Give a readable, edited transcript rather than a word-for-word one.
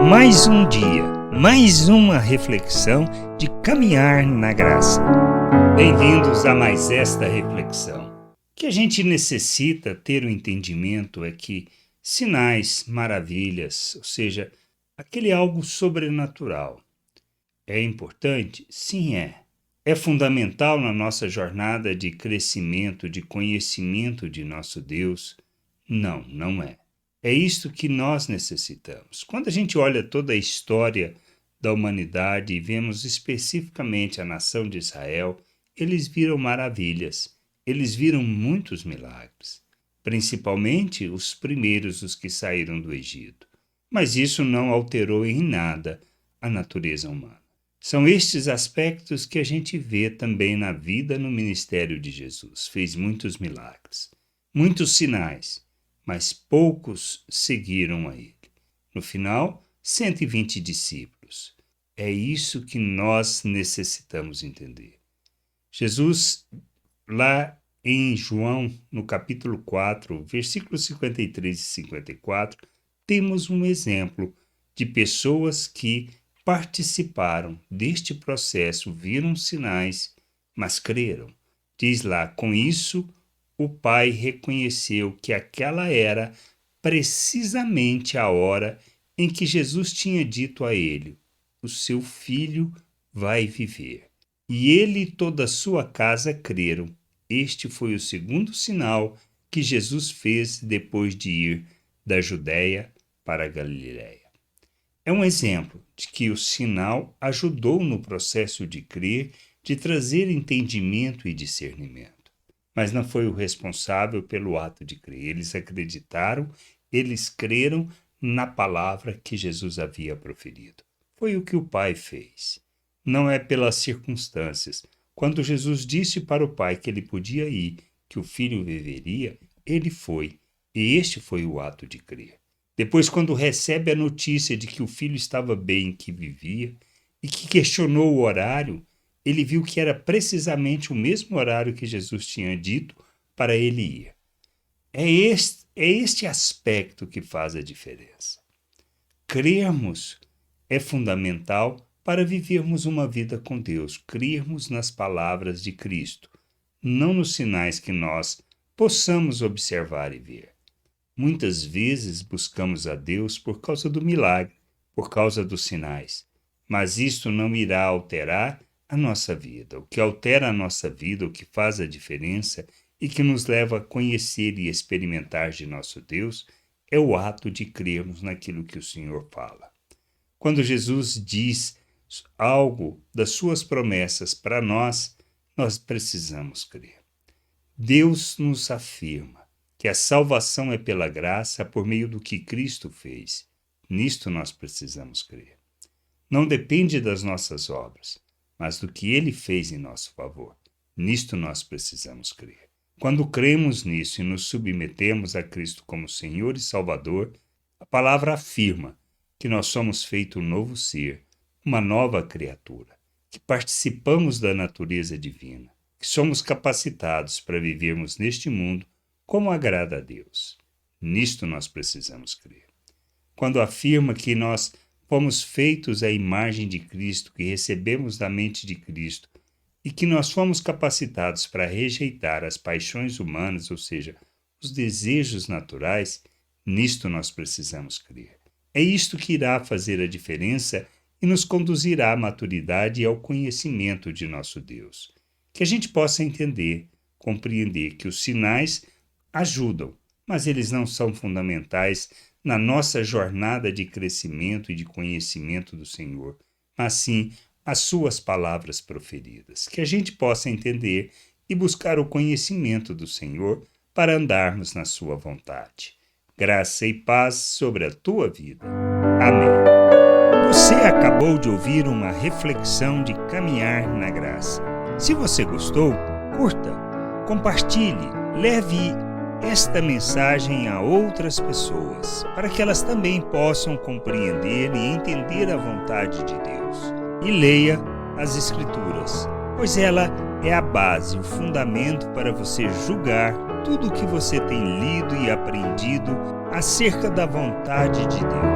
Mais um dia, mais uma reflexão de caminhar na graça. Bem-vindos a mais esta reflexão. O que a gente necessita ter o entendimento é que sinais, maravilhas, ou seja, aquele algo sobrenatural, é importante? Sim, é. É fundamental na nossa jornada de crescimento, de conhecimento de nosso Deus? Não, não é. É isto que nós necessitamos. Quando a gente olha toda a história da humanidade e vemos especificamente a nação de Israel, eles viram maravilhas, eles viram muitos milagres, principalmente os primeiros, os que saíram do Egito. Mas isso não alterou em nada a natureza humana. São estes aspectos que a gente vê também na vida, no ministério de Jesus. Fez muitos milagres, muitos sinais, mas poucos seguiram a ele. No final, 120 discípulos. É isso que nós necessitamos entender. Jesus, lá em João, no capítulo 4, versículos 53 e 54, temos um exemplo de pessoas que participaram deste processo, viram sinais, mas creram. Diz lá, com isso, o pai reconheceu que aquela era precisamente a hora em que Jesus tinha dito a ele: o seu filho vai viver. E ele e toda a sua casa creram. Este foi o segundo sinal que Jesus fez depois de ir da Judéia para a Galiléia. É um exemplo de que o sinal ajudou no processo de crer, de trazer entendimento e discernimento. Mas não foi o responsável pelo ato de crer. Eles acreditaram, eles creram na palavra que Jesus havia proferido. Foi o que o Pai fez. Não é pelas circunstâncias. Quando Jesus disse para o Pai que ele podia ir, que o Filho viveria, ele foi. E este foi o ato de crer. Depois, quando recebe a notícia de que o filho estava bem, que vivia, e que questionou o horário, ele viu que era precisamente o mesmo horário que Jesus tinha dito para ele ir. É este aspecto que faz a diferença. Crermos é fundamental para vivermos uma vida com Deus, crermos nas palavras de Cristo, não nos sinais que nós possamos observar e ver. Muitas vezes buscamos a Deus por causa do milagre, por causa dos sinais, mas isto não irá alterar a nossa vida. O que altera a nossa vida, o que faz a diferença e que nos leva a conhecer e experimentar de nosso Deus é o ato de crermos naquilo que o Senhor fala. Quando Jesus diz algo das suas promessas para nós, nós precisamos crer. Deus nos afirma que a salvação é pela graça por meio do que Cristo fez. Nisto nós precisamos crer. Não depende das nossas obras, mas do que Ele fez em nosso favor. Nisto nós precisamos crer. Quando cremos nisso e nos submetemos a Cristo como Senhor e Salvador, a palavra afirma que nós somos feito um novo ser, uma nova criatura, que participamos da natureza divina, que somos capacitados para vivermos neste mundo como agrada a Deus. Nisto nós precisamos crer. Quando afirma que nós fomos feitos à imagem de Cristo, que recebemos da mente de Cristo e que nós fomos capacitados para rejeitar as paixões humanas, ou seja, os desejos naturais, nisto nós precisamos crer. É isto que irá fazer a diferença e nos conduzirá à maturidade e ao conhecimento de nosso Deus. Que a gente possa entender, compreender que os sinais ajudam, mas eles não são fundamentais na nossa jornada de crescimento e de conhecimento do Senhor, mas sim as suas palavras proferidas. Que a gente possa entender e buscar o conhecimento do Senhor para andarmos na sua vontade. Graça e paz sobre a tua vida. Amém. Você acabou de ouvir uma reflexão de caminhar na graça. Se você gostou, curta, compartilhe, leve esta mensagem a outras pessoas, para que elas também possam compreender e entender a vontade de Deus. E leia as Escrituras, pois ela é a base, o fundamento para você julgar tudo o que você tem lido e aprendido acerca da vontade de Deus.